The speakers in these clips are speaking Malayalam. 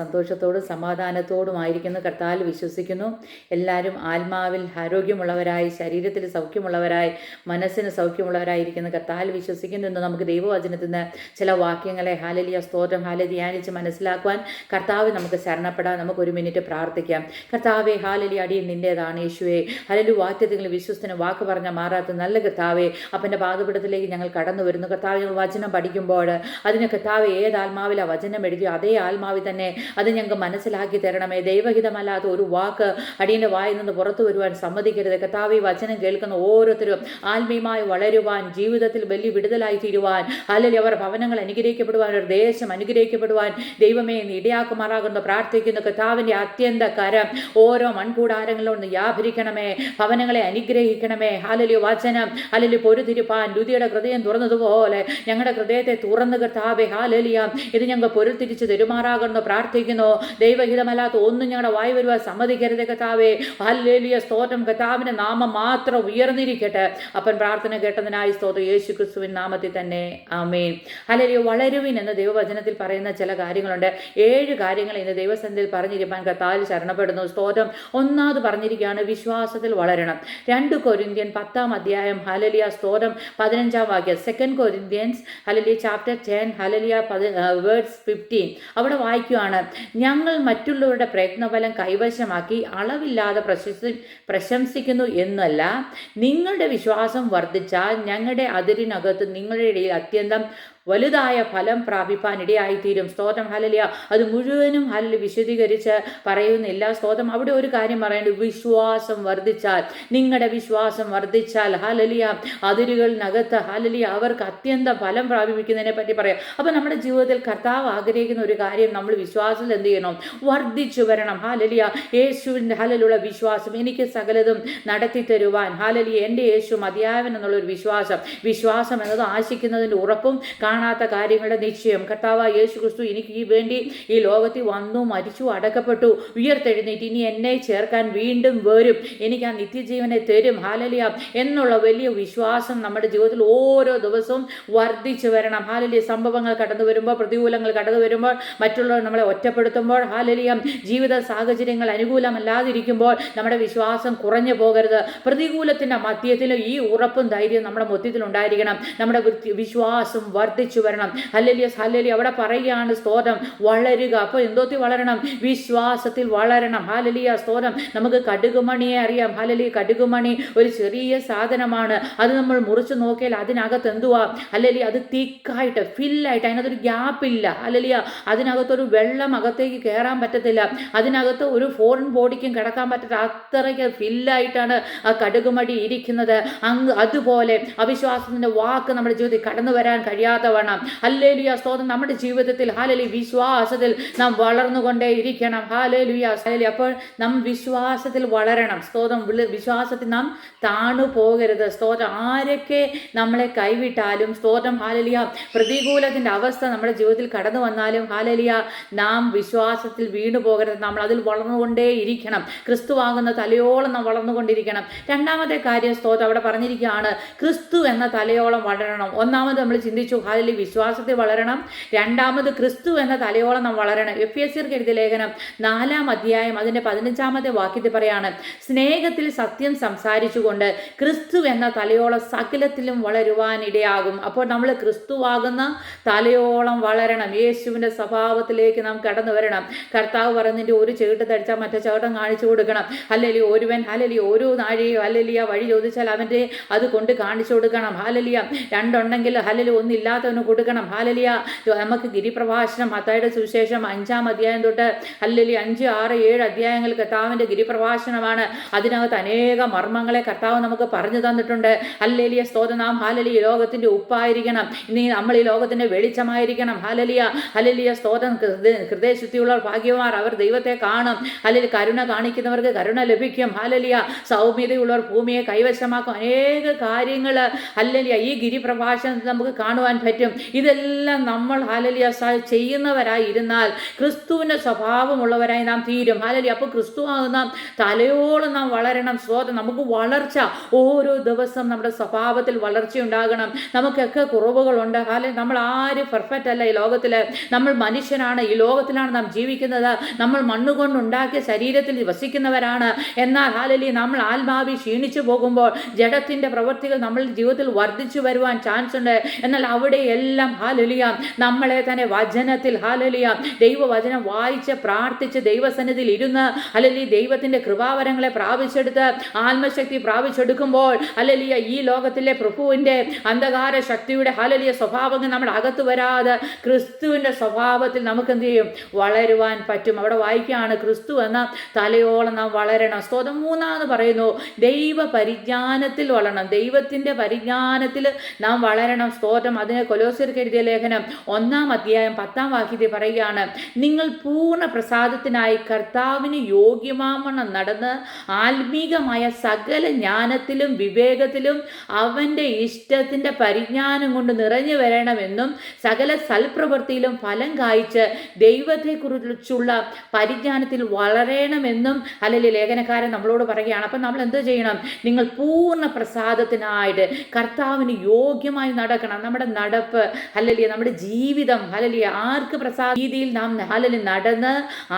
സന്തോഷത്തോടും സമാധാനത്തോടുമായിരിക്കുന്ന കർത്താവിൽ വിശ്വസിക്കുന്നു. എല്ലാവരും ആത്മാവിൽ ആരോഗ്യമുള്ളവരായി, ശരീരത്തിൽ സൗഖ്യമുള്ളവരായി, മനസ്സിന് സൗഖ്യമുള്ളവരായിരിക്കുന്ന കർത്താവിൽ വിശ്വസിക്കുന്നു എന്ന് നമുക്ക് ദൈവവചനത്തിൽ നിന്ന് ചില വാക്യങ്ങളെ ഹല്ലേലൂയ സ്തോത്രം ധ്യാനിച്ച് മനസ്സിലാക്കുവാൻ കർത്താവ് നമുക്ക് ശരണപ്പെടാൻ നമുക്കൊരു മിനിറ്റ് പ്രാർത്ഥിക്കാം. കർത്താവേ, ഹല്ലേലൂയ, അടിയൻ നിൻ്റേതാണ് യേശുവേ. ഹല്ലേലൂയ, വാക്യത്തിൽ വിശ്വസ്തന് വാക്ക് പറഞ്ഞ മാറാത്ത നല്ല കർത്താവേ, അപ്പൻ്റെ പാദപീഠത്തിലേക്ക് ഞങ്ങൾ കടന്നു വരുന്നു. കർത്താവ്, ഞങ്ങൾ വചനം പഠിക്കുമ്പോൾ അതിന് കർത്താവ് ഏത് ആത്മാവിൽ ആ വചനം എഴുതിയോ അതേ ആത്മാവിൽ തന്നെ അത് ഞങ്ങൾക്ക് മനസ്സിലാക്കി തരണമേ. ദൈവഹിതമല്ലാത്ത ഒരു വാക്ക് അടിയൻ്റെ വായിൽ നിന്ന് പുറത്തു വരുവാൻ സമ്മതിക്കരുത്. കർത്താവ്, ഈ വചനം കേൾക്കുന്ന ഓരോരുത്തരും ആത്മീയമായി വളരുവാൻ, ജീവിതത്തിൽ വലിയ വിടുതലായി തീരുവാൻ, അല്ലെങ്കിൽ അവർ ഭവനങ്ങൾ അനുഗ്രഹിക്കപ്പെടുവാൻ, ഒരു ദേശം അനുഗ്രഹിക്കപ്പെടുവാൻ ദൈവമേ നീ ഇടയാക്കുമാറാകുന്നു പ്രാർത്ഥിക്കുന്നു. കർത്താവിൻ്റെ അത്യന്ത കരം ഓരോ മൺകൂടാരങ്ങളിലൊന്ന് വ്യാപരിക്കണമേ, ഭവനങ്ങളെ അനുഗ്രഹിക്കണമേ. ഹല്ലേലൂയ, വചനം ഹല്ലേലൂയ പൊരുതിരിപ്പാൻ ലുദിയുടെ ഹൃദയം തുറന്നതുപോലെ ഞങ്ങളുടെ ഹൃദയത്തെ തുറന്നു കർത്താവേ, ഹല്ലേലൂയ, ഇത് ഞങ്ങൾ പൊരുത്തിരിച്ച് തെരുമാറാകുന്നു പ്രാർത്ഥിക്കുന്നു. ദൈവഹിതമല്ലാത്ത ഒന്നും ഞങ്ങളുടെ വായി വരുവാൻ സമ്മതിക്കരുത് കർത്താവേ. ഹല്ലേലൂയ സ്തോത്രം. കർത്താവിൻ്റെ നാമം മാത്രം ഉയർന്നിരിക്കട്ടെ. അപ്പൻ പ്രാർത്ഥന കേട്ടതിനായി സ്തോത്രം, യേശു ക്രിസ്തുവിൻ നാമത്തിൽ തന്നെ ആമേൻ. ഹല്ലേലൂയ. വളരുവിൻ എന്ന് ദൈവവചനത്തിൽ പറയുന്ന ചില കാര്യങ്ങളുണ്ട്. 7 കാര്യങ്ങൾ ഇന്ന് ദൈവസന്നിധിയിൽ പറഞ്ഞിരിക്കാൻ കർത്താവിൽ ശരണപ്പെടുന്നു. സ്തോത്രം. ഒന്നാമത് പറഞ്ഞിരിക്കുകയാണ് വിശ്വാസത്തിൽ വളരണം. 2 കൊരിന്ത്യൻ 10-ാം അധ്യായം ഹല്ലേലൂയ സ്തോത്രം 15-ാം വാക്യം. 2 Corinthians hallelujah chapter 10 hallelujah verse 15 അവിടെ വായിക്കുകയാണ്, ഞങ്ങൾ മറ്റുള്ളവരുടെ പ്രയത്നഫലം കൈവശമാക്കി അളവില്ലാതെ പ്രശംസിക്കുന്നു എന്നല്ല, നിങ്ങളുടെ വിശ്വാസം വർദ്ധിച്ചാൽ ഞങ്ങളുടെ അതിരിനകത്ത് നിങ്ങളുടെ ഇടയിൽ അത്യന്തം വലുതായ ഫലം പ്രാപിപ്പാൻ ഇടയായിത്തീരും. സ്തോത്രം. ഹല്ലേലൂയ. അത് മുഴുവനും ഹല്ലേലൂയ വിശദീകരിച്ച് പറയുന്നില്ല. സ്തോത്രം. അവിടെ ഒരു കാര്യം പറയേണ്ടത്, വിശ്വാസം വർദ്ധിച്ചാൽ, നിങ്ങളുടെ വിശ്വാസം വർദ്ധിച്ചാൽ ഹല്ലേലൂയ അതിരുകളിനകത്ത് ഹല്ലേലൂയ അവർക്ക് അത്യന്തം ഫലം പ്രാപിക്കുന്നതിനെ പറ്റി പറയാം. അപ്പോൾ നമ്മുടെ ജീവിതത്തിൽ കർത്താവ് ആഗ്രഹിക്കുന്ന ഒരു കാര്യം, നമ്മൾ വിശ്വാസത്തിൽ എന്ത് ചെയ്യണം? വർദ്ധിച്ചു വരണം. ഹല്ലേലൂയ. യേശുവിൻ്റെ ഹല്ലേലൂയ വിശ്വാസം എനിക്ക് സകലതും നടത്തി തരുവാൻ ഹല്ലേലൂയ എൻ്റെ യേശു മതിയായവൻ എന്നുള്ളൊരു വിശ്വാസം എന്നത് ആശിക്കുന്നതിൻ്റെ ഉറപ്പും കാണാത്ത കാര്യങ്ങളുടെ നിശ്ചയം. കർത്താവ് യേശു ക്രിസ്തു എനിക്ക് ഈ വേണ്ടി ഈ ലോകത്തിൽ വന്നു, മരിച്ചു, അടക്കപ്പെട്ടു, ഉയർത്തെഴുന്നേറ്റ് ഇനി എന്നെ ചേർക്കാൻ വീണ്ടും വരും, എനിക്ക് ആ നിത്യജീവനെ തരും ഹല്ലേലൂയ എന്നുള്ള വലിയ വിശ്വാസം നമ്മുടെ ജീവിതത്തിൽ ഓരോ ദിവസവും വർദ്ധിച്ചു വരണം. ഹല്ലേലൂയ. സംഭവങ്ങൾ കടന്നു വരുമ്പോൾ, പ്രതികൂലങ്ങൾ കടന്നു വരുമ്പോൾ, മറ്റുള്ളവർ നമ്മളെ ഒറ്റപ്പെടുത്തുമ്പോൾ, ഹല്ലേലൂയ ജീവിത സാഹചര്യങ്ങൾ അനുകൂലമല്ലാതിരിക്കുമ്പോൾ നമ്മുടെ വിശ്വാസം കുറഞ്ഞു പോകരുത്. പ്രതികൂലത്തിൻ്റെ മധ്യത്തിലും ഈ ഉറപ്പും ധൈര്യവും നമ്മുടെ മൊത്തത്തിൽ ഉണ്ടായിരിക്കണം. നമ്മുടെ വിശ്വാസം വർദ്ധിച്ചു വരണം. ഹല്ലേലൂയ. ഹല്ലേലൂയ. അവിടെ പറയുകയാണ് സ്തോത്രം, വളരുക. അപ്പോൾ എന്തോത്തി വളരണം? വിശ്വാസത്തിൽ വളരണം. ഹല്ലേലൂയ സ്തോത്രം. നമുക്ക് കടുകുമണിയെ അറിയാം. ഹല്ലേലൂയ. കടുകുമണി ഒരു ചെറിയ സാധനമാണ്. അത് നമ്മൾ മുറിച്ച് നോക്കിയാൽ അതിനകത്ത് എന്തുവാ? ഹല്ലേലൂയ. അത് തിക്കായിട്ട് ഫില്ലായിട്ട്, അതിനകത്തൊരു ഗ്യാപ്പില്ല. ഹല്ലേലൂയ. അതിനകത്തൊരു വെള്ളം അകത്തേക്ക് കയറാൻ പറ്റത്തില്ല. അതിനകത്ത് ഒരു ഫോറിൻ ബോഡിക്കും കിടക്കാൻ പറ്റാത്ത അത്രയ്ക്ക് ഫില്ലായിട്ടാണ് ആ കടുകുമണി ഇരിക്കുന്നത്. അതുപോലെ അവിശ്വാസത്തിൻ്റെ വാക്ക് നമ്മുടെ ജീവിതത്തിൽ കടന്നു വരാൻ കഴിയാത്തവണ്ണം ഹല്ലേലൂയ സ്തോത്രം നമ്മുടെ ജീവിതത്തിൽ ഹല്ലേലൂയ വിശ്വാസത്തിൽ നാം വളർന്നുകൊണ്ടേ ഇരിക്കണം. ഹല്ലേലൂയ. അപ്പോൾ നാം വിശ്വാസത്തിൽ വളരണം. സ്തോത്രം. വിശ്വാസത്തിൽ നാം താണു പോകരുത്. സ്തോത്രം. ആരൊക്കെ നമ്മളെ കൈവിട്ടാലും സ്തോത്രം ഹല്ലേലൂയ പ്രതികൂലത്തിൻ്റെ അവസ്ഥ നമ്മുടെ ജീവിതത്തിൽ കടന്നു വന്നാലും ഹല്ലേലൂയ നാം വിശ്വാസത്തിൽ വീണു പോകരുത്. നമ്മൾ അതിൽ വളർന്നുകൊണ്ടേ ഇരിക്കണം. ക്രിസ്തുവാകുന്ന തലയോളം നാം വളർന്നുകൊണ്ടിരിക്കണം. രണ്ടാമത്തെ കാര്യം സ്തോത്രം അവിടെ പറഞ്ഞിരിക്കുകയാണ്, ക്രിസ്തു എന്ന തലയോളം വളരണം. ഒന്നാമത് നമ്മൾ ചിന്തിച്ചു ഹല്ലേലൂയ വിശ്വാസത്തിൽ വളരണം. രണ്ടാമത് ക്രിസ്തു എന്ന തലയോളം നാം വളരണം. എഫേസ്യർക്ക് എഴുതിയ ലേഖനം 4-ാം അധ്യായം അതിൻ്റെ 15-ാമത്തെ വാക്യത്തിൽ പറയാണ്, സ്നേഹത്തിൽ സത്യം സംസാരിച്ചുകൊണ്ട് ക്രിസ്തു എന്ന തലയോളം സകലത്തിലും വളരുവാൻ ഇടയാകും. അപ്പോൾ നമ്മൾ ക്രിസ്തുവാകുന്ന തലയോളം വളരണം. യേശുവിൻ്റെ സ്വഭാവത്തിലേക്ക് നാം കടന്നു വരണം. കർത്താവ് പറയുന്നതിൻ്റെ ഒരു ചവിട്ട് തടിച്ചാൽ മറ്റേ ചവിട്ടം കാണിച്ചു കൊടുക്കണം. ഹല്ലേലൂയ. ഒരുവൻ ഹല്ലേലൂയ ഒരു നാഴികയോ ഹല്ലേലൂയ വഴി ചോദിച്ചാൽ അവൻ്റെ അത് കൊണ്ട് കാണിച്ചു കൊടുക്കണം. ഹല്ലേലൂയ. രണ്ടുണ്ടെങ്കിൽ ഹല്ലേലൂയ ഒന്നില്ലാത്തവന് കൊടുക്കണം. ഹല്ലേലൂയ. നമുക്ക് ഗിരിപ്രഭാഷണം മത്തായിയുടെ സുവിശേഷം 5-ാം അധ്യായം തൊട്ട് ഹല്ലേലൂയ 5, 6, 7 അധ്യായങ്ങൾ കർത്താവിൻ്റെ ഗിരിപ്രഭാഷണമാണ്. അതിനകത്ത് അനേക മർമ്മങ്ങളെ കർത്താവ് നമുക്ക് പറഞ്ഞു തന്നിട്ടുണ്ട്. ഹല്ലേലൂയ സ്തോത്രം. നാം ഹല്ലേലൂയ ലോകത്തിൻ്റെ ഉപ്പായിരിക്കണം. ഇനി നമ്മൾ ഈ ലോകത്തിൻ്റെ വെളിച്ചമായിരിക്കണം. ഹല്ലേലൂയ. ഹല്ലേലൂയ സ്തോത്രം. ഹൃദയശുദ്ധിയുള്ളവർ ഭാഗ്യവാന്മാർ, അവർ ദൈവത്തെ കാണും. ഹല്ലേലൂയ. കരുണ കാണിക്കുന്നവർക്ക് കരുണ ലഭിക്കും. ഹല്ലേലൂയ. സൗമ്യതയുള്ളവർ ഭൂമിയെ കൈവശമാക്കും. അനേക കാര്യങ്ങൾ ഹല്ലേലൂയ ഈ ഗിരിപ്രഭാഷണത്തിൽ നമുക്ക് കാണുവാൻ പറ്റും. പറ്റും. ഇതെല്ലാം നമ്മൾ ഹല്ലേലൂയ ചെയ്യുന്നവരായിരുന്നാൽ ക്രിസ്തുവിൻ്റെ സ്വഭാവമുള്ളവരായി നാം തീരും. ഹല്ലേലൂയ. അപ്പോൾ ക്രിസ്തു ആകുന്ന തലയോളം നാം വളരണം. സ്തോത്രം. നമുക്ക് വളർച്ച ഓരോ ദിവസം നമ്മുടെ സ്വഭാവത്തിൽ വളർച്ചയുണ്ടാകണം. നമുക്കൊക്കെ കുറവുകളുണ്ട്. നമ്മൾ ആരും പെർഫെക്റ്റ് അല്ല. ഈ ലോകത്തിൽ നമ്മൾ മനുഷ്യനാണ്. ഈ ലോകത്തിലാണ് നാം ജീവിക്കുന്നത്. നമ്മൾ മണ്ണുകൊണ്ടുണ്ടാക്കിയ ശരീരത്തിൽ വസിക്കുന്നവരാണ്. എന്നാൽ ഹല്ലേലൂയ നമ്മൾ ആത്മാവിൽ ക്ഷീണിച്ചു പോകുമ്പോൾ ജഡത്തിൻ്റെ പ്രവൃത്തികൾ നമ്മളുടെ ജീവിതത്തിൽ വർദ്ധിച്ചു വരുവാൻ ചാൻസ് ഉണ്ട്. എന്നാൽ അവിടെയെല്ലാം ഹല്ലേലൂയ നമ്മളെ തന്നെ വചനത്തിൽ ഹല്ലേലൂയ ദൈവവചനം വായിച്ച് പ്രാർത്ഥിച്ച് ദൈവസന്നിധിയിൽ ഇരുന്ന് ഹല്ലേലൂയ ദൈവത്തിൻ്റെ കൃപാവരങ്ങളെ പ്രാപിച്ചെടുത്ത് ആത്മശക്തി പ്രാപിച്ചെടുക്കുമ്പോൾ ഹല്ലേലൂയ ഈ ലോകത്തിലെ പ്രഭുവിൻ്റെ അന്ധകാര ശക്തിയുടെ ഹല്ലേലൂയ സ്വഭാവങ്ങൾ നമ്മുടെ അകത്ത് വരാതെ ക്രിസ്തുവിൻ്റെ സ്വഭാവത്തിൽ നമുക്ക് എന്ത് ചെയ്യും? വളരുവാൻ പറ്റും. അവിടെ വായിക്കുകയാണ് ക്രിസ്തു എന്ന തലയോളം നാം വളരണം. സ്തോത്രം. മൂന്നാമത് പറയുന്നു ദൈവ പരിജ്ഞാനത്തിൽ വളരണം. ദൈവത്തിൻ്റെ പരിജ്ഞാനത്തിൽ നാം വളരണം. സ്തോത്രം. അതിന് കൊലോസ്യർക്ക് എഴുതിയ ലേഖനം 1-ാം അധ്യായം 10-ാം വാക്യത്തിൽ പറയുകയാണ്, നിങ്ങൾ പൂർണ്ണ പ്രസാദത്തിനായി കർത്താവിന് യോഗ്യമാവണ്ണം നടന്ന് ആത്മീകമായ സകല ജ്ഞാനത്തിലും വിവേകത്തിലും അവൻ്റെ ഇഷ്ടത്തിൻ്റെ പരിജ്ഞാനം കൊണ്ട് നിറഞ്ഞു വരണമെന്നും സകല സൽപ്രവൃത്തിയിലും ഫലം കായ്ച്ച് ദൈവത്തെക്കുറിച്ചുള്ള പരിജ്ഞാനത്തിൽ വളരണമെന്നും അല്ലെങ്കിൽ ലേഖനക്കാരൻ നമ്മളോട് പറയുകയാണ്. അപ്പം നമ്മൾ എന്ത് ചെയ്യണം? നിങ്ങൾ പൂർണ്ണ പ്രസാദത്തിനായിട്ട് കർത്താവിന് യോഗ്യമായി നടക്കണം. നമ്മുടെ നടപ്പ് ഹല്ലേലൂയ നമ്മുടെ ജീവിതം ഹല്ലേലൂയ ആർക്ക് പ്രസാദ രീതിയിൽ നാം ഹല്ലേലൂയ നടന്ന്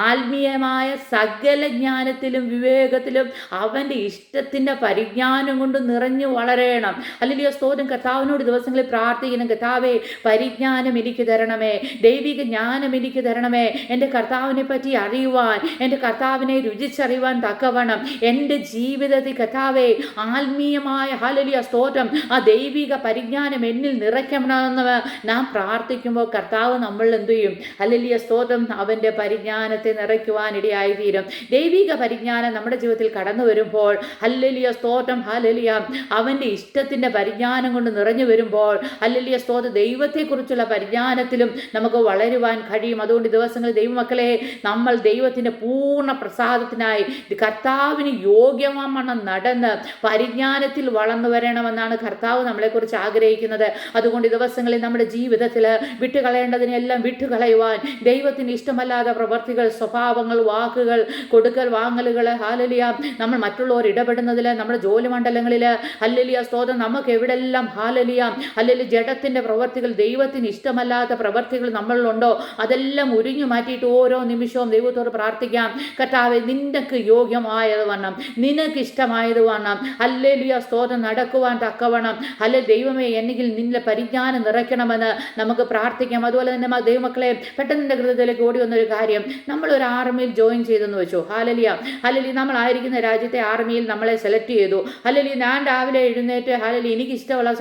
ആത്മീയമായ സകല ജ്ഞാനത്തിലും വിവേകത്തിലും അവൻ്റെ ഇഷ്ടത്തിൻ്റെ പരിജ്ഞാനം കൊണ്ട് നിറഞ്ഞു വളരണം. ഹല്ലേലൂയ. സ്തോത്രം. കർത്താവിനോട് ദിവസങ്ങളിൽ പ്രാർത്ഥിക്കണം. കർത്താവേ പരിജ്ഞാനം എനിക്ക് തരണമേ, ദൈവിക ജ്ഞാനം എനിക്ക് തരണമേ, എൻ്റെ കർത്താവിനെ പറ്റി അറിയുവാൻ, എൻ്റെ കർത്താവിനെ രുചിച്ചറിയുവാൻ തക്കവണ്ണം എൻ്റെ ജീവിതത്തിൽ കർത്താവേ ആത്മീയമായ ഹല്ലേലൂയ സ്തോത്രം ആ ദൈവിക പരിജ്ഞാനം എന്നിൽ നിറയ്ക്കണമെന്ന് നാം പ്രാർത്ഥിക്കുമ്പോൾ കർത്താവ് നമ്മൾ എന്തു ചെയ്യും? ഹല്ലേലൂയ സ്തോത്രം അവൻ്റെ പരിജ്ഞാനത്തെ നിറയ്ക്കുവാൻ ഇടയായിത്തീരും. ദൈവിക പരിജ്ഞാനം നമ്മുടെ ജീവിതത്തിൽ കടന്നു വരുമ്പോൾ ഹല്ലേലൂയ സ്തോത്രം ഹല്ലേലൂയ അവൻ്റെ ഇഷ്ടത്തിൻ്റെ പരിജ്ഞാനം കൊണ്ട് നിറഞ്ഞു വരുമ്പോൾ ഹല്ലേലൂയ സ്തോത്രം ദൈവത്തെക്കുറിച്ചുള്ള പരിജ്ഞാനത്തിലും നമുക്ക് വളരുവാൻ കഴിയും. അതുകൊണ്ട് ദിവസങ്ങളിൽ ദൈവമക്കളെ നമ്മൾ ദൈവത്തിൻ്റെ പൂർണ്ണ പ്രസാദത്തിനായി കർത്താവിന് യോഗ്യമാവണ്ണം നടന്ന് പരിജ്ഞാനത്തിൽ വളർന്നു വരണമെന്നാണ് കർത്താവ് നമ്മളെക്കുറിച്ച് ആഗ്രഹിക്കുന്നത്. അതുകൊണ്ട് ദിവസങ്ങളിൽ നമ്മുടെ ജീവിതത്തിൽ വിട്ടുകളയേണ്ടതിനെല്ലാം വിട്ടുകളയുവാൻ, ദൈവത്തിന് ഇഷ്ടമല്ലാത്ത പ്രവൃത്തികൾ, സ്വഭാവങ്ങൾ, വാക്കുകൾ, കൊടുക്കൽ വാങ്ങലുകൾ ഹല്ലേലൂയ നമ്മൾ മറ്റുള്ളവർ ഇടപെടുന്നതിൽ, നമ്മുടെ ജോലി മണ്ഡലങ്ങളിൽ ഹല്ലേലൂയ സ്തോത്രം നമുക്ക് എവിടെല്ലാം ഹല്ലേലൂയ ഹല്ലേലൂയ ജഡത്തിൻ്റെ പ്രവൃത്തികൾ, ദൈവത്തിന് ഇഷ്ടമല്ലാത്ത പ്രവൃത്തികൾ നമ്മളിലുണ്ടോ അതെല്ലാം ഉരിഞ്ഞു മാറ്റിയിട്ട് ഓരോ നിമിഷവും ദൈവത്തോട് പ്രാർത്ഥിക്കാം. കർത്താവേ നിനക്ക് യോഗ്യമായത് വണ്ണം, നിനക്ക് ഇഷ്ടമായത് വണ്ണം ഹല്ലേലൂയ സ്തോത്രം നടക്കുവാൻ തക്കവണ്ണം ഹല്ലേലൂയ ദൈവമേ എന്നെങ്കിൽ നിന്റെ പരിജ്ഞാനം നിറയ്ക്കണമെന്ന് നമുക്ക് പ്രാർത്ഥിക്കാം. അതുപോലെ തന്നെ ദൈവമക്കളെ പെട്ടെന്ന് എൻ്റെ ഹൃദയത്തിലേക്ക് ഓടി വന്നൊരു കാര്യം, നമ്മളൊരു ആർമിയിൽ ജോയിൻ ചെയ്തെന്ന് വെച്ചു. ഹല്ലേലൂയ ഹല്ലേലൂയ നമ്മളായിരിക്കുന്ന രാജ്യത്തെ ആർമിയിൽ നമ്മളെ സെലക്ട് ചെയ്തു. ഹല്ലേലൂയ ഞാൻ രാവിലെ എഴുന്നേറ്റ് ഹല്ലേലൂയ എനിക്ക് ഇഷ്ടമുള്ള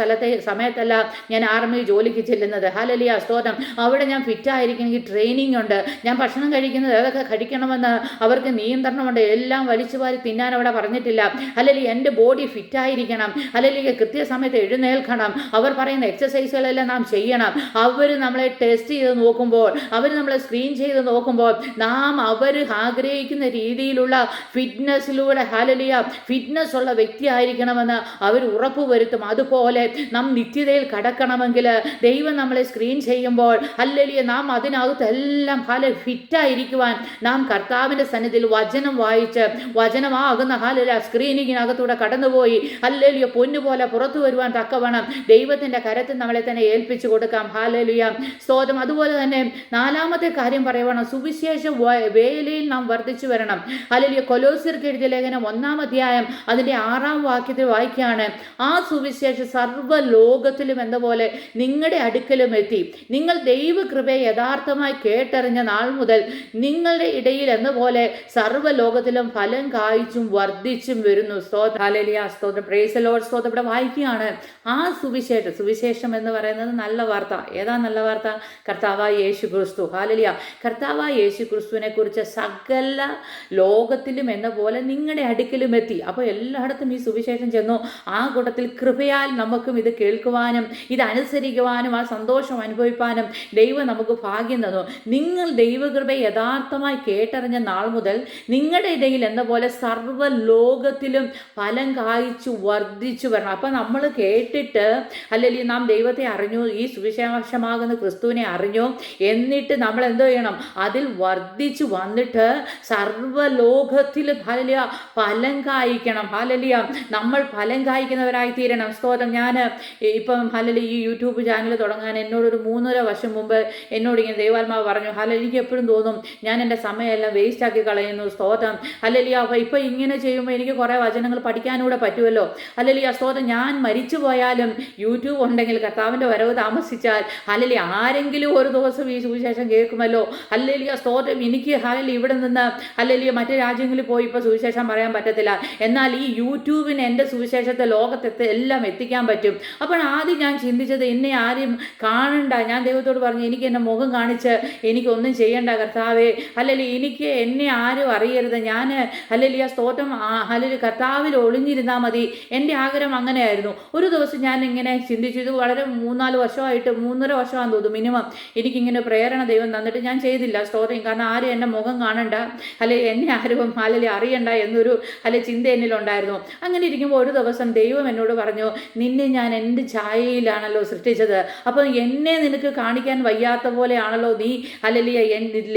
സമയത്തല്ല ഞാൻ ആർമിയിൽ ജോലിക്ക് ചെല്ലുന്നത്. ഹല്ലേലൂയ സ്തോത്രം. അവിടെ ഞാൻ ഫിറ്റായിരിക്കണമെങ്കിൽ ട്രെയിനിങ് ഉണ്ട്. ഞാൻ ഭക്ഷണം കഴിക്കുന്നത് ഏതൊക്കെ കഴിക്കണമെന്ന് അവർക്ക് നിയന്ത്രണമുണ്ട്. എല്ലാം വലിച്ചു വാരി തിന്നാൻ അവിടെ പറഞ്ഞിട്ടില്ല. ഹല്ലേലൂയ എൻ്റെ ബോഡി ഫിറ്റായിരിക്കണം. ഹല്ലേലൂയ കൃത്യസമയത്ത് എഴുന്നേൽക്കണം. അവർ പറയുന്ന എക്സസൈസുകളെല്ലാം നാം ചെയ്യണം. അവർ നമ്മളെ ടെസ്റ്റ് ചെയ്ത് നോക്കുമ്പോൾ, അവർ നമ്മളെ സ്ക്രീൻ ചെയ്ത് നോക്കുമ്പോൾ നാം അവർ ആഗ്രഹിക്കുന്ന രീതിയിലുള്ള ഫിറ്റ്നസ്സിലൂടെ ഹല്ലേലൂയ ഫിറ്റ്നസ് ഉള്ള വ്യക്തിയായിരിക്കണമെന്ന് അവർ ഉറപ്പുവരുത്തും. അതുപോലെ നാം നിത്യതയിൽ കടക്കണമെങ്കിൽ ദൈവം നമ്മളെ സ്ക്രീൻ ചെയ്യുമ്പോൾ ഹല്ലേലൂയ നാം അതിനകത്തെല്ലാം ഫിറ്റായിരിക്കുവാൻ നാം കർത്താവിൻ്റെ സന്നിധിയിൽ വചനം വായിച്ച് വചനമാകുന്ന ഹല്ലേലൂയ സ്ക്രീനിങ്ങിനകത്തൂടെ കടന്നുപോയി ഹല്ലേലൂയ പൊന്നുപോലെ പുറത്തു വരുവാൻ തക്കവണ്ണം ദൈവത്തിൻ്റെ കരത്തിൽ നമ്മളെ തന്നെ ഏൽപ്പിച്ചു കൊടുക്കാം. ഹല്ലേലൂയ സ്തോത്രം. അതുപോലെ തന്നെ നാലാമത്തെ കാര്യം പറയുവാണ്, സുവിശേഷ വേലയിൽ നാം വർദ്ധിച്ചു വരണം. ഹല്ലേലൂയ കൊലോസ്യർക്ക് എഴുതിയ ലേഖനം 1-ാം അധ്യായം അതിൻ്റെ 6-ാം വാക്യത്തിൽ വായിക്കുകയാണ്, ആ സുവിശേഷം സർവ്വ ലോകത്തിലും എന്ന പോലെ നിങ്ങളുടെ അടുക്കലും എത്തി. നിങ്ങൾ ദൈവകൃപയെ യഥാർത്ഥമായി കേട്ടറിഞ്ഞ നാൾ മുതൽ നിങ്ങളുടെ ഇടയിൽ എന്ന പോലെ സർവ്വ ലോകത്തിലും ഫലം കായ്ച്ചും വർദ്ധിച്ചും വരുന്നു. സ്തോത്രം. ഹല്ലേലൂയ സ്തോത്രം. Praise the Lord. സ്തോത്രം. ഇവിടെ വായിക്കുകയാണ് ആ സുവിശേഷം എന്ന് പറയുന്നത് നല്ല വാർത്ത. ഏതാ നല്ല വാർത്ത? കർത്താവായ യേശു ക്രിസ്തു. ഹല്ലേലൂയ. കർത്താവായ യേശു ക്രിസ്തുവിനെ കുറിച്ച് സകല ലോകത്തിലും എന്ന പോലെ നിങ്ങളുടെ അടുക്കലും എത്തി. അപ്പോൾ എല്ലായിടത്തും ഈ സുവിശേഷം ചെന്നു. ആ കൂട്ടത്തിൽ കൃപയാൽ നമുക്കും ഇത് കേൾക്കുവാനും ഇത് അനുസരിക്കുവാനും ആ സന്തോഷം അനുഭവിപ്പാനും ദൈവം നമുക്ക് ഭാഗ്യം തന്നു. നിങ്ങൾ ദൈവകൃപയെ യഥാർത്ഥമായി കേട്ടറിഞ്ഞ നാൾ മുതൽ നിങ്ങളുടെ ഇടയിൽ എന്ന പോലെ സർവ്വ ലോകത്തിലും ഫലം കായ്ച്ചു വർദ്ധിച്ചു വരണം. അപ്പം നമ്മൾ കേട്ടിട്ട് അല്ലെങ്കിൽ നാം ദൈവത്തെ അറിഞ്ഞു അറിഞ്ഞു, ഈ സുവിശേഷമാകുന്ന ക്രിസ്തുവിനെ അറിഞ്ഞു. എന്നിട്ട് നമ്മൾ എന്തോ ചെയ്യണം? അതിൽ വർദ്ധിച്ചു വന്നിട്ട് സർവ്വലോകത്തിൽ ഹല്ലേലൂയ ഫലം കായ്ക്കണം. ഹല്ലേലൂയ നമ്മൾ ഫലം കായ്ക്കുന്നവരായി തീരണം. സ്തോത്രം. ഞാൻ ഇപ്പം ഹല്ലേലൂയ ഈ യൂട്യൂബ് ചാനൽ തുടങ്ങാൻ എന്നോടൊരു 3.5 വർഷം മുമ്പ് എന്നോട് ഇങ്ങനെ ദൈവാത്മാവ് പറഞ്ഞു, ഹല്ലേലൂയ എനിക്ക് എപ്പോഴും തോന്നും ഞാൻ എൻ്റെ സമയമെല്ലാം വേസ്റ്റ് ആക്കി കളയുന്നു. സ്തോത്രം. ഹല്ലേലൂയ ഇപ്പം ഇങ്ങനെ ചെയ്യുമ്പോൾ എനിക്ക് കുറേ വചനങ്ങൾ പഠിക്കാനൂടെ പറ്റുമല്ലോ. ഹല്ലേലൂയ സ്തോത്രം. ഞാൻ മരിച്ചു പോയാലും യൂട്യൂബ് ഉണ്ടെങ്കിൽ കർത്താവിൻ്റെ വരവ് താമസിച്ചാൽ ഹല്ലേലൂയ ആരെങ്കിലും ഒരു ദിവസം ഈ സുവിശേഷം കേൾക്കുമല്ലോ. ഹല്ലേലൂയ സ്തോത്രം. എനിക്ക് ഹല്ലേലൂയ ഇവിടെ നിന്ന് ഹല്ലേലൂയ മറ്റു രാജ്യങ്ങളിൽ പോയി ഇപ്പോൾ സുവിശേഷം പറയാൻ പറ്റത്തില്ല. എന്നാൽ ഈ യൂട്യൂബിന് എൻ്റെ സുവിശേഷത്തെ ലോകത്തെ എല്ലാം എത്തിക്കാൻ പറ്റും. അപ്പോൾ ആദ്യം ഞാൻ ചിന്തിച്ചത് എന്നെ ആരും കാണണ്ട. ഞാൻ ദൈവത്തോട് പറഞ്ഞു, എനിക്ക് എൻ്റെ മുഖം കാണിച്ച് എനിക്കൊന്നും ചെയ്യണ്ട കർത്താവേ. ഹല്ലേലൂയ എനിക്ക് എന്നെ ആരും അറിയരുത്. ഞാൻ ഹല്ലേലൂയ സ്തോത്രം ഹല്ലേലൂയ കർത്താവിൽ ഒളിഞ്ഞിരുന്നാൽ മതി. എൻ്റെ ആഗ്രഹം അങ്ങനെയായിരുന്നു. ഒരു ദിവസം ഞാൻ ഇങ്ങനെ ചിന്തിച്ചു. ഇത് വളരെ 3-4 വർഷമായിട്ട് 3.5 വർഷമാണെന്ന് തോന്നുന്നു മിനിമം എനിക്കിങ്ങനെ പ്രേരണ ദൈവം തന്നിട്ട് ഞാൻ ചെയ്തില്ല. സ്തോത്രം. കാരണം ആരും എൻ്റെ മുഖം കാണണ്ട, അല്ലെങ്കിൽ എന്നെ ആരും ഹല്ലേലൂയ അറിയണ്ട എന്നൊരു ചിന്ത എന്നിലുണ്ടായിരുന്നു. അങ്ങനെ ഇരിക്കുമ്പോൾ ഒരു ദിവസം ദൈവം എന്നോട് പറഞ്ഞു, നിന്നെ ഞാൻ എൻ്റെ ഛായയിലാണല്ലോ സൃഷ്ടിച്ചത്. അപ്പം എന്നെ നിനക്ക് കാണിക്കാൻ വയ്യാത്ത പോലെയാണല്ലോ നീ ഹല്ലേലൂയ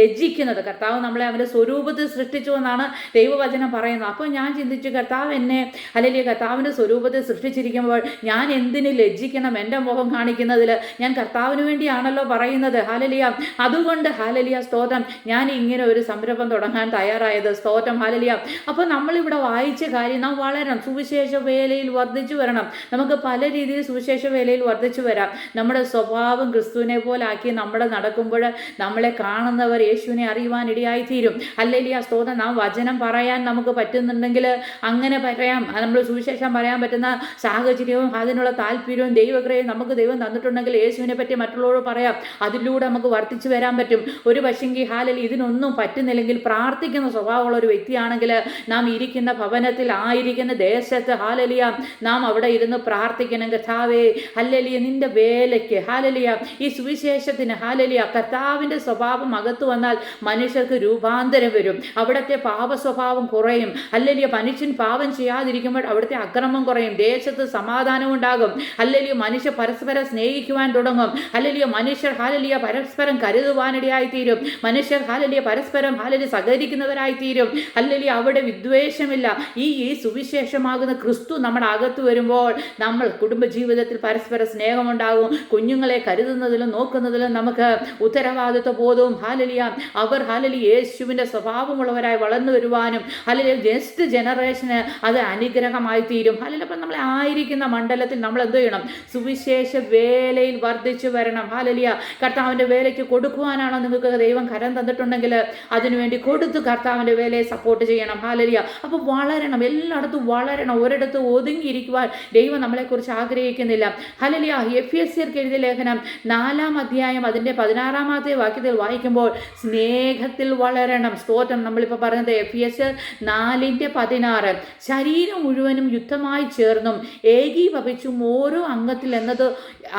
ലജ്ജിക്കുന്നത്. കർത്താവ് നമ്മളെ അവൻ്റെ സ്വരൂപത്തിൽ സൃഷ്ടിച്ചു എന്നാണ് ദൈവവചനം പറയുന്നത്. അപ്പോൾ ഞാൻ ചിന്തിച്ചു, കർത്താവ് എന്നെ ഹല്ലേലൂയ കർത്താവിൻ്റെ സ്വരൂപത്തിൽ സൃഷ്ടിച്ചിരിക്കുമ്പോൾ ഞാൻ എന്തിന് ലജ്ജിക്കണം? എൻ്റെ മുഖം കാണിക്കുന്നതിൽ ഞാൻ കർത്താവിന് വേണ്ടിയാണല്ലോ പറയുന്നത്. ഹല്ലേലൂയ. അതുകൊണ്ട് ഹല്ലേലൂയ സ്തോത്രം ഞാൻ ഇങ്ങനെ ഒരു സംരംഭം തുടങ്ങാൻ തയ്യാറായത്. സ്തോത്രം. ഹല്ലേലൂയ. അപ്പോൾ നമ്മളിവിടെ വായിച്ച കാര്യം നാം വളരണം, സുവിശേഷ വേലയിൽ വർദ്ധിച്ചു വരണം. നമുക്ക് പല രീതിയിൽ സുവിശേഷ വേലയിൽ വർദ്ധിച്ചു വരാം. നമ്മുടെ സ്വഭാവം ക്രിസ്തുവിനെ പോലെ ആക്കി നമ്മുടെ നടക്കുമ്പോൾ നമ്മളെ കാണുന്നവർ യേശുവിനെ അറിയുവാൻ ഇടയായിത്തീരും. ഹല്ലേലൂയ സ്തോത്രം. നാം വചനം പറയാൻ നമുക്ക് പറ്റുന്നുണ്ടെങ്കിൽ അങ്ങനെ പറയാം. നമ്മൾ സുവിശേഷം പറയാൻ പറ്റുന്ന സാഹചര്യവും അതിനുള്ള താല്പര്യവും ദൈവകൃപയും നമുക്ക് ദൈവം തന്നിട്ടുണ്ടെങ്കിൽ യേശുവിനെ പറ്റി മറ്റുള്ളവരോട് പറയാം. അതിലൂടെ നമുക്ക് വർദ്ധിച്ചു വരാൻ പറ്റും. ഒരു പക്ഷെങ്കിൽ ഹല്ലേലൂയ ഇതിനൊന്നും പറ്റുന്നില്ലെങ്കിൽ പ്രാർത്ഥിക്കുന്ന സ്വഭാവമുള്ള ഒരു വ്യക്തിയാണെങ്കിൽ നാം ഇരിക്കുന്ന ഭവനത്തിൽ ആയിരിക്കുന്ന ദേശത്ത് ഹല്ലേലൂയ നാം അവിടെ ഇരുന്ന് പ്രാർത്ഥിക്കണം. കർത്താവേ ഹല്ലേലൂയ നിന്റെ വേലയ്ക്ക് ഹല്ലേലൂയ ഈ സുവിശേഷത്തിന് ഹല്ലേലൂയ കർത്താവിൻ്റെ സ്വഭാവം അകത്തു വന്നാൽ മനുഷ്യർക്ക് രൂപാന്തരം വരും. അവിടുത്തെ പാപ സ്വഭാവം കുറയും. ഹല്ലേലൂയ മനുഷ്യൻ പാപം ചെയ്യാതിരിക്കുമ്പോൾ അവിടുത്തെ അക്രമം കുറയും. ദേശത്ത് സമാധാനം ഉണ്ടാകും. ഹല്ലേലൂയ മനുഷ്യർ പരസ്പരം സ്നേഹിക്കുവാൻ തുടങ്ങും. ഹല്ലേലൂയ മനുഷ്യർ ഹല്ലേലൂയ പരസ്പരം കരുതുവാനിടയായിത്തീരും. മനുഷ്യർ ഹല്ലേലൂയ പരസ്പരം ഹല്ലേലൂയ സഹകരിക്കുന്നവരായിത്തീരും. ഹല്ലേലൂയ അവിടെ വിദ്വേഷമില്ല. ഈ സുവിശേഷമാകുന്ന ക്രിസ്തു നമ്മുടെ അകത്ത് വരുമ്പോൾ നമ്മൾ കുടുംബജീവിതത്തിൽ പരസ്പര സ്നേഹമുണ്ടാകും. കുഞ്ഞുങ്ങളെ കരുതുന്നതിലും നോക്കുന്നതിലും നമുക്ക് ഉത്തരവാദിത്വ ബോധവും ഹല്ലേലൂയ അവർ ഹല്ലേലൂയ യേശുവിൻ്റെ സ്വഭാവമുള്ളവരായി വളർന്നു വരുവാനും ഹല്ലേലൂയ നെക്സ്റ്റ് ജനറേഷന് അത് അനുഗ്രഹമായി തീരും. ഹല്ലേലൂയ. അപ്പം നമ്മളെ ആയിരിക്കുന്ന മണ്ഡലത്തിൽ നമ്മൾ എന്ത് ചെയ്യണം? സുവിശേഷ വേലയിൽ വർദ്ധിച്ചു വരണം. ഹല്ലേലൂയ. കർത്താവിൻ്റെ വേലയ്ക്ക് കൊടുക്കുവാനാണോ നിങ്ങൾക്ക് ദൈവം കരം തന്നിട്ടുണ്ടെങ്കിൽ അതിനുവേണ്ടി കൊടുത്ത് കർത്താവിൻ്റെ വേലയെ സപ്പോർട്ട് ചെയ്യണം. ഹല്ലേലൂയ. അപ്പോൾ വളരണം, എല്ലായിടത്തും വളരണം. ഒരിടത്ത് ഒതുങ്ങിയിരിക്കുവാൻ ദൈവം നമ്മളെക്കുറിച്ച് ആഗ്രഹിക്കുന്നില്ല. ഹല്ലേലൂയ. എഫെസ്യർക്ക് എഴുതിയ ലേഖനം 4-ാം അധ്യായം അതിൻ്റെ 16-ാമത്തെ വാക്യത്തിൽ വായിക്കുമ്പോൾ സ്നേഹത്തിൽ വളരണം. സ്തോത്രം. നമ്മളിപ്പോൾ പറഞ്ഞത് എഫെസ്യർ 4:16 ശരീരം മുഴുവനും യുദ്ധമായി ചേർന്നും ഏകീഭവിച്ചും ഓരോ അംഗത്തിൽ എന്നത്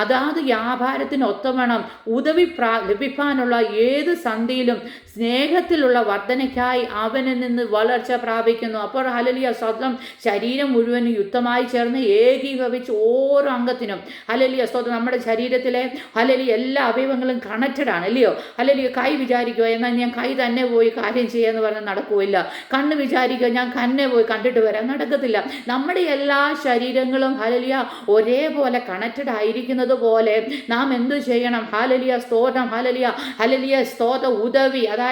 അതാത് വ്യാപാരത്തിന് ഒത്തവണ്ണം ഉദവി ലഭിക്കാനുള്ള ഏത് സന്ധിയിലും സ്നേഹത്തിലുള്ള വർധനയ്ക്കായി അവനിൽ നിന്ന് വളർച്ച പ്രാപിക്കുന്നു. അപ്പോൾ ഹല്ലേലൂയ സ്തോത്രം ശരീരം മുഴുവനും യുദ്ധമായി ചേർന്ന് ഏകീഭവിച്ച് ഓരോ അംഗത്തിനും ഹല്ലേലൂയ സ്തോത്രം. നമ്മുടെ ശരീരത്തിലെ ഹല്ലേലൂയ എല്ലാ അവയവങ്ങളും കണക്റ്റഡ് ആണ് അല്ലയോ? ഹല്ലേലൂയ. കൈ വിചാരിക്കുക എന്നാൽ ഞാൻ കൈ തന്നെ പോയി കാര്യം ചെയ്യാന്ന് പറഞ്ഞാൽ നടക്കുകയില്ല. കണ്ണ് വിചാരിക്കുക ഞാൻ കണ്ണെ പോയി കണ്ടിട്ട് വരാൻ നടക്കത്തില്ല. നമ്മുടെ എല്ലാ ശരീരങ്ങളും ഹല്ലേലൂയ ഒരേപോലെ കണക്റ്റഡ് ആയിരിക്കുന്നത് പോലെ നാം എന്തു ചെയ്യണം? ഹല്ലേലൂയ സ്തോത്രം. ഹല്ലേലൂയ. ഹല്ലേലൂയ സ്തോത്ര ഉദവി അതായത്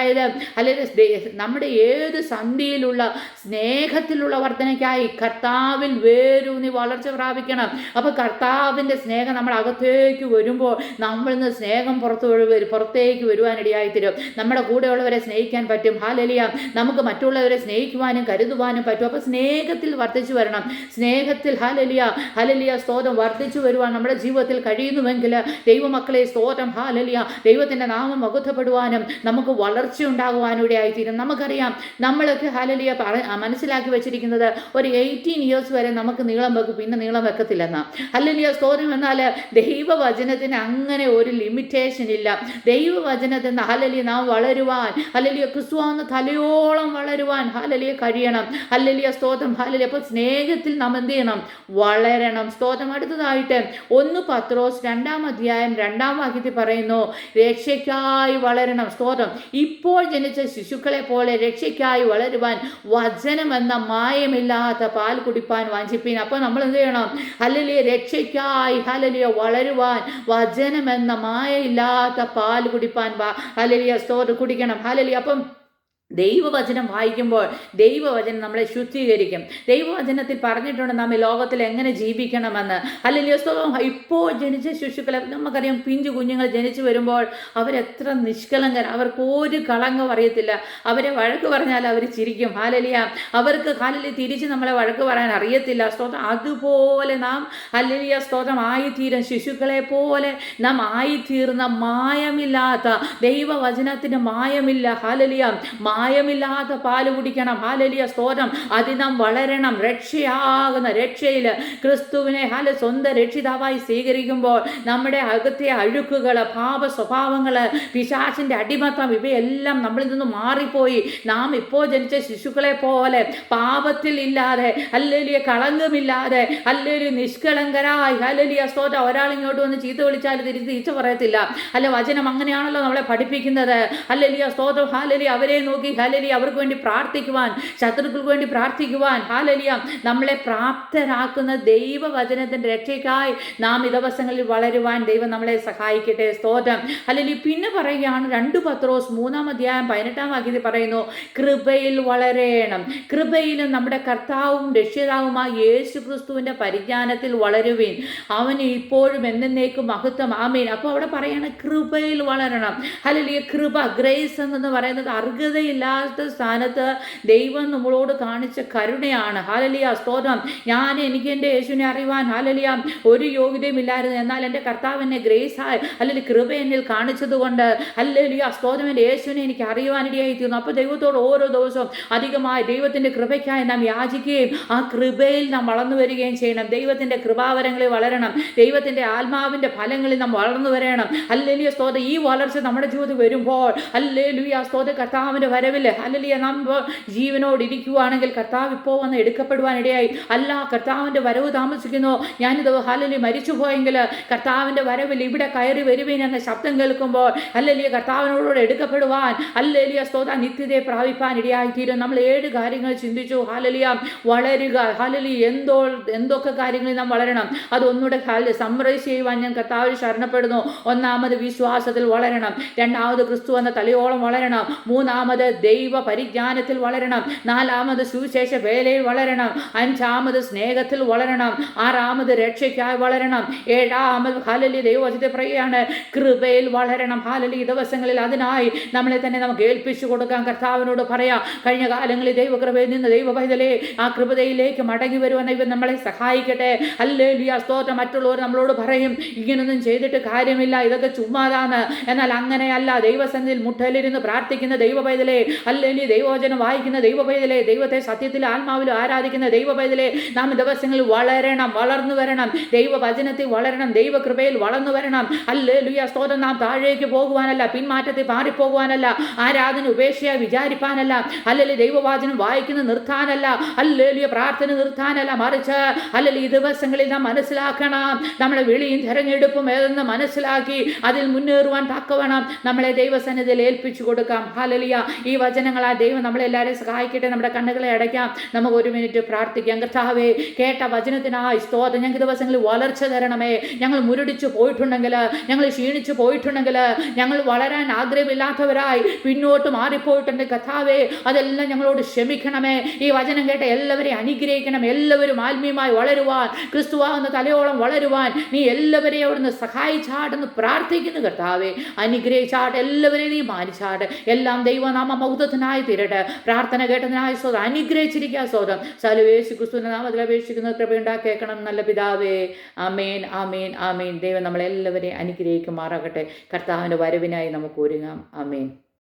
ഹല്ലേലൂയ നമ്മുടെ ഏത് സന്ധിയിലുള്ള സ്നേഹത്തിലുള്ള വർധനയ്ക്കായി കർത്താവിൽ വേരൂന്നി വളർച്ച പ്രാപിക്കണം. അപ്പോൾ കർത്താവിൻ്റെ സ്നേഹം നമ്മുടെ അകത്തേക്ക് വരുമ്പോൾ നമ്മളിൽ നിന്ന് സ്നേഹം പുറത്തേക്ക് വരുവാനിടയായിത്തീരും. നമ്മുടെ കൂടെയുള്ളവരെ സ്നേഹിക്കാൻ പറ്റും. ഹല്ലേലൂയ. നമുക്ക് മറ്റുള്ളവരെ സ്നേഹിക്കുവാനും കരുതുവാനും പറ്റും. അപ്പോൾ സ്നേഹത്തിൽ വർദ്ധിച്ചു വരണം. സ്നേഹത്തിൽ ഹല്ലേലൂയ ഹല്ലേലൂയ സ്തോത്രം വർദ്ധിച്ചു വരുവാൻ നമ്മുടെ ജീവിതത്തിൽ കഴിയുന്നുവെങ്കിൽ ദൈവമക്കളെ സ്തോത്രം ഹല്ലേലൂയ ദൈവത്തിൻ്റെ നാമം മഹത്വപ്പെടുവാനും നമുക്ക് വളർച്ച ഉണ്ടാകുവാനൂടെ ആയിത്തീരും. നമുക്കറിയാം നമ്മളൊക്കെ ഹല്ലേലൂയ മനസ്സിലാക്കി വെച്ചിരിക്കുന്നത് ഒരു 18 ഇയേഴ്സ് വരെ നമുക്ക് നീളം വെക്കും, പിന്നെ നീളം വെക്കത്തില്ലെന്നാ. ഹല്ലേലൂയ സ്തോത്രം. എന്നാൽ ദൈവവചനത്തിന് അങ്ങനെ ഒരു ലിമിറ്റേഷൻ ഇല്ല. ദൈവവചനത്തിൽ ഹല്ലേലൂയ നാം വളരുവാൻ ഹല്ലേലൂയ ക്രിസ്തുവാകുന്ന തലയോളം വളരുവാൻ ഹല്ലേലൂയ കഴിയണം. ഹല്ലേലൂയ സ്തോത്രം. ഹല്ലേലൂയ. അപ്പോൾ സ്നേഹത്തിൽ നാം എന്ത് ചെയ്യണം? വളരണം. സ്തോത്രം. അടുത്തതായിട്ട് 1:10 പത്രോസ് 2-ാം അധ്യായം 2-ാം വാക്യത്തിൽ പറയുന്നു, രക്ഷയ്ക്കായി വളരണം. സ്തോത്രം. ഇപ്പോൾ ജനിച്ച ശിശുക്കളെ പോലെ രക്ഷയ്ക്കായി വളരുവാൻ വചനമെന്ന മായമില്ലാത്ത പാൽ കുടിപ്പാൻ വാഞ്ചിപ്പീൻ. അപ്പോൾ നമ്മൾ എന്ത് ചെയ്യണം? ഹല്ലേലൂയ, രക്ഷയ്ക്കായി ഹല്ലേലൂയ വളരുവാൻ വചനമെന്ന മായയില്ലാത്ത പാൽ കുടിപ്പാൻ ഹല്ലേലൂയ സ്തോത്രം കുടിക്കണം. ഹല്ലേലൂയ. അപ്പം ദൈവവചനം വായിക്കുമ്പോൾ ദൈവവചനം നമ്മളെ ശുദ്ധീകരിക്കും. ദൈവവചനത്തിൽ പറഞ്ഞിട്ടുണ്ട് നാം ഈ ലോകത്തിൽ എങ്ങനെ ജീവിക്കണമെന്ന്. ഹല്ലേലൂയ സ്തോത്രം. ഇപ്പോൾ ജനിച്ച ശിശുക്കളെ നമുക്കറിയാം, പിഞ്ചു കുഞ്ഞുങ്ങൾ ജനിച്ചു വരുമ്പോൾ അവരെത്ര നിഷ്കളങ്കർ, അവർക്ക് ഒരു കളങ്കം അറിയത്തില്ല. അവരെ വഴക്ക് പറഞ്ഞാൽ അവർ ചിരിക്കും. ഹല്ലേലൂയ. അവർക്ക് ഹല്ലേലൂയ തിരിച്ച് നമ്മളെ വഴക്ക് പറയാൻ അറിയത്തില്ല. സ്തോത്രം. അതുപോലെ നാം ഹല്ലേലൂയ സ്തോത്രം ആയിത്തീരും. ശിശുക്കളെ പോലെ നാം ആയിത്തീർന്ന മായമില്ലാത്ത ദൈവവചനത്തിന് മായമില്ല. ഹല്ലേലൂയ. മായമില്ലാത്ത പാല് കുടിക്കണം. ഹല്ലേലൂയ സ്തോത്രം. അതിൽ നാം വളരണം. രക്ഷയാകുന്ന രക്ഷയിൽ ക്രിസ്തുവിനെ സ്വന്തം രക്ഷിതാവായി സ്വീകരിക്കുമ്പോൾ നമ്മുടെ അകത്തെ അഴുക്കുകൾ, പാപ സ്വഭാവങ്ങൾ, പിശാചിൻ്റെ അടിമത്തം ഇവയെല്ലാം നമ്മളിൽ നിന്ന് മാറിപ്പോയി നാം ഇപ്പോൾ ജനിച്ച ശിശുക്കളെ പോലെ പാപത്തിൽ ഇല്ലാതെ ഹല്ലേലൂയ കളങ്കമില്ലാതെ ഹല്ലേലൂയ നിഷ്കളങ്കരായി ഹല്ലേലൂയ സ്തോത്രം. ഒരാൾ ഇങ്ങോട്ട് വന്ന് ചീത്ത വിളിച്ചാൽ തിരിച്ചു പറയത്തില്ല. അല്ല, വചനം അങ്ങനെയാണല്ലോ നമ്മളെ പഠിപ്പിക്കുന്നത്. ഹല്ലേലൂയ സ്തോത്രം. ഹല്ലേലൂയ. അവരെ നോക്കി ഹല്ലേലൂയ അവർക്ക് വേണ്ടി പ്രാർത്ഥിക്കുവാൻ, ശത്രുക്കൾക്ക് വേണ്ടി പ്രാർത്ഥിക്കുവാൻ ഹല്ലേലൂയ നമ്മളെ പ്രാപ്തരാക്കുന്ന ദൈവവചനത്തിൻ്റെ രക്ഷയ്ക്കായി നാം ഈ ദിവസങ്ങളിൽ വളരുവാൻ ദൈവം നമ്മളെ സഹായിക്കട്ടെ. സ്തോത്രം. ഹല്ലേലൂയ. പിന്നെ പറയുകയാണ് 2 പത്രോസ് 3-ാം അധ്യായം 18-ാം വാക്യത്തിൽ പറയുന്നു, കൃപയിൽ വളരണം. കൃപയിലും നമ്മുടെ കർത്താവും രക്ഷിതാവുമായ യേശു ക്രിസ്തുവിൻ്റെ പരിജ്ഞാനത്തിൽ വളരുവിൻ. അവന് ഇപ്പോഴും എന്നേക്കും മഹത്വം. ആമേൻ. അപ്പോൾ അവിടെ പറയാണ് കൃപയിൽ വളരണം. ഹല്ലേലൂയ. കൃപ, ഗ്രേസ് എന്ന് പറയുന്നത് അർഹതയില്ലാത്ത സ്ഥാനത്ത് ദൈവം നമ്മളോട് കാണിച്ച കരുണയാണ്. ഹല്ലേലൂയ സ്തോത്രം. എനിക്ക് എൻ്റെ യേശുവിനെ അറിയുവാൻ ഹല്ലേലൂയ ഒരു യോഗ്യതയും ഇല്ലായിരുന്നു. എന്നാൽ എൻ്റെ കർത്താവ് എന്നെ ഗ്രേസായി അല്ലെങ്കിൽ കൃപ എന്നിൽ കാണിച്ചതുകൊണ്ട് ഹല്ലേലൂയ സ്തോത്രം എൻ്റെ യേശുവിനെ എനിക്ക് അറിയുവാനിടയായി തീർന്നു. അപ്പോൾ ദൈവത്തോട് ഓരോ ദിവസവും അധികമായി ദൈവത്തിൻ്റെ കൃപയ്ക്കായി നാം യാചിക്കുകയും ആ കൃപയിൽ നാം വളർന്നു വരികയും ചെയ്യണം. ദൈവത്തിൻ്റെ കൃപാവരങ്ങളിൽ വളരണം. ദൈവത്തിൻ്റെ ആത്മാവിൻ്റെ ഫലങ്ങളിൽ നാം വളർന്നു വരണം. ഹല്ലേലൂയ സ്തോത്രം. ഈ വളർച്ച നമ്മുടെ ജീവിതത്തിൽ വരുമ്പോൾ ഹല്ലേലൂയ സ്തോത്രം കർത്താവിൻ്റെ വരവിൽ ഹല്ലേലൂയ നാം ജീവനോട് ഇരിക്കുവാണെങ്കിൽ കർത്താവ് ഇപ്പോൾ വന്ന് എടുക്കപ്പെടുവാനിടയായി. അല്ല, കർത്താവിൻ്റെ വരവ് താമസിക്കുന്നു, ഞാനിത് ഹല്ലേലൂയ മരിച്ചുപോയെങ്കിൽ കർത്താവിൻ്റെ വരവിൽ ഇവിടെ കയറി വരുവീൻ എന്ന ശബ്ദം കേൾക്കുമ്പോൾ ഹല്ലേലൂയ കർത്താവിനോട് എടുക്കപ്പെടുവാൻ ഹല്ലേലൂയ സ്തോത്രം നിത്യതയെ പ്രാപിപ്പാൻ ഇടയായിത്തീരും. നമ്മൾ 7 കാര്യങ്ങൾ ചിന്തിച്ചു. ഹല്ലേലൂയ വളരുക. ഹല്ലേലൂയ എന്തൊക്കെ കാര്യങ്ങളിൽ നാം വളരണം അതൊന്നുകൂടെ സമ്മറൈസ് ചെയ്യുവാൻ ഞാൻ കർത്താവിൽ ശരണപ്പെടുന്നു. 1-ാമത് വിശ്വാസത്തിൽ വളരണം. 2-ാമത് ക്രിസ്തു എന്ന തലയോളം വളരണം. 3-ാമത് ദൈവ പരിജ്ഞാനത്തിൽ വളരണം. 4-ാമത് സുവിശേഷ വേലയിൽ വളരണം. 5-ാമത് സ്നേഹത്തിൽ വളരണം. 6-ാമത് രക്ഷയ്ക്കായി വളരണം. 7-ാമത് ഹല്ലേലൂയ ദൈവവചനത്തിൽ പറയുകയാണ് കൃപയിൽ വളരണം. ഹല്ലേലൂയ ദിവസങ്ങളിൽ അതിനായി നമ്മളെ തന്നെ നമുക്ക് ഏൽപ്പിച്ചു കൊടുക്കാം. കർത്താവിനോട് പറയാം, കഴിഞ്ഞ കാലങ്ങളിൽ ദൈവകൃപയിൽ നിന്ന് ദൈവ പൈതലേ ആ കൃപതയിലേക്ക് മടങ്ങി വരുവാൻ ഇവൻ നമ്മളെ സഹായിക്കട്ടെ. ഹല്ലേലൂയ സ്തോത്രം. മറ്റുള്ളവർ നമ്മളോട് പറയും ഇങ്ങനൊന്നും ചെയ്തിട്ട് കാര്യമില്ല, ഇതൊക്കെ ചുമ്മാതാണ്. എന്നാൽ അങ്ങനെയല്ല. ദൈവസന്നിധിയിൽ മുട്ടലിരുന്ന് പ്രാർത്ഥിക്കുന്ന ദൈവ പൈതലേ, ഹല്ലേലൂയ ദൈവവചനം വായിക്കുന്ന ദൈവ പൈതലേ, ദൈവത്തെ സത്യത്തിലും ആത്മാവിലും ആരാധിക്കുന്ന ദൈവ പൈതലേ, നാം ദിവസങ്ങളിൽ വളരണം, വളർന്നു വരണം. ദൈവവചനത്തിൽ വളരണം, ദൈവകൃപയിൽ വളർന്നു വരണം. ഹല്ലേലൂയ സ്തോത്രം. നാം താഴേക്ക് പോകുവാനല്ല, പിന്മാറ്റത്തിൽ മാറിപ്പോകുവാനല്ല, ആരാധന ഉപേക്ഷയായി വിചാരിപ്പാനല്ല, ഹല്ലേലൂയ ദൈവവചനം വായിക്കുന്ന നിർത്താനല്ല, ഹല്ലേലൂയ പ്രാർത്ഥന നിർത്താനല്ല, മറിച്ച് ഹല്ലേലൂയ ദിവസങ്ങളിൽ നാം മനസ്സിലാക്കണം നമ്മളെ വിളിയും തെരഞ്ഞെടുപ്പും ഏതെന്ന് മനസ്സിലാക്കി അതിൽ മുന്നേറുവാൻ തക്കവണ്ണം നമ്മളെ ദൈവസന്നിധിയിൽ ഏൽപ്പിച്ചു കൊടുക്കാം. ഹല്ലേലൂയ. ഈ വചനങ്ങളാൽ ദൈവം നമ്മളെല്ലാവരെയും സഹായിക്കട്ടെ. നമ്മുടെ കണ്ണുകളെ അടയ്ക്കാം. നമുക്ക് 1 മിനിറ്റ് പ്രാർത്ഥിക്കാം. കർത്താവേ, കേട്ട വചനത്തിനായി സ്തോത്രം. ഞങ്ങൾക്ക് ദിവസങ്ങളിൽ വളർച്ച തരണമേ. ഞങ്ങൾ മുരടിച്ചു പോയിട്ടുണ്ടെങ്കിൽ, ഞങ്ങൾ ക്ഷീണിച്ചു പോയിട്ടുണ്ടെങ്കിൽ, ഞങ്ങൾ വളരാൻ ആഗ്രഹമില്ലാത്തവരായി പിന്നോട്ട് മാറിപ്പോയിട്ടുണ്ടെങ്കിൽ കർത്താവേ അതെല്ലാം ഞങ്ങളോട് ക്ഷമിക്കണമേ. ഈ വചനം കേട്ട എല്ലാവരെയും അനുഗ്രഹിക്കണം. എല്ലാവരും ആത്മീയമായി വളരുവാൻ, ക്രിസ്തുവാകുന്ന തലയോളം വളരുവാൻ നീ എല്ലാവരെയും അവിടുന്ന് സഹായിച്ചാട്ടെന്ന് പ്രാർത്ഥിക്കുന്നു കർത്താവേ. അനുഗ്രഹിച്ചാട്ട്, എല്ലാവരെയും നീ മാനിച്ചാട്ട്. എല്ലാം ദൈവനാമ മഹത്വത്തിനായി തീരട്ടെ. പ്രാർത്ഥന കേട്ടതിനായി സ്വതം അനുഗ്രഹിച്ചിരിക്കുക. സ്വതം യേശു ക്രിസ്തുവിന്റെ നാമത്തിൽ അപേക്ഷിക്കുന്ന കൃപയുണ്ടാക്കേക്കണം നല്ല പിതാവേ. ആമേൻ, ആമേൻ, ആമേൻ. ദൈവം നമ്മളെല്ലാവരെയും അനുഗ്രഹിക്കുമാറാകട്ടെ. കർത്താവിൻ്റെ വരവിനായി നമുക്ക് ഒരുങ്ങാം. ആമേൻ.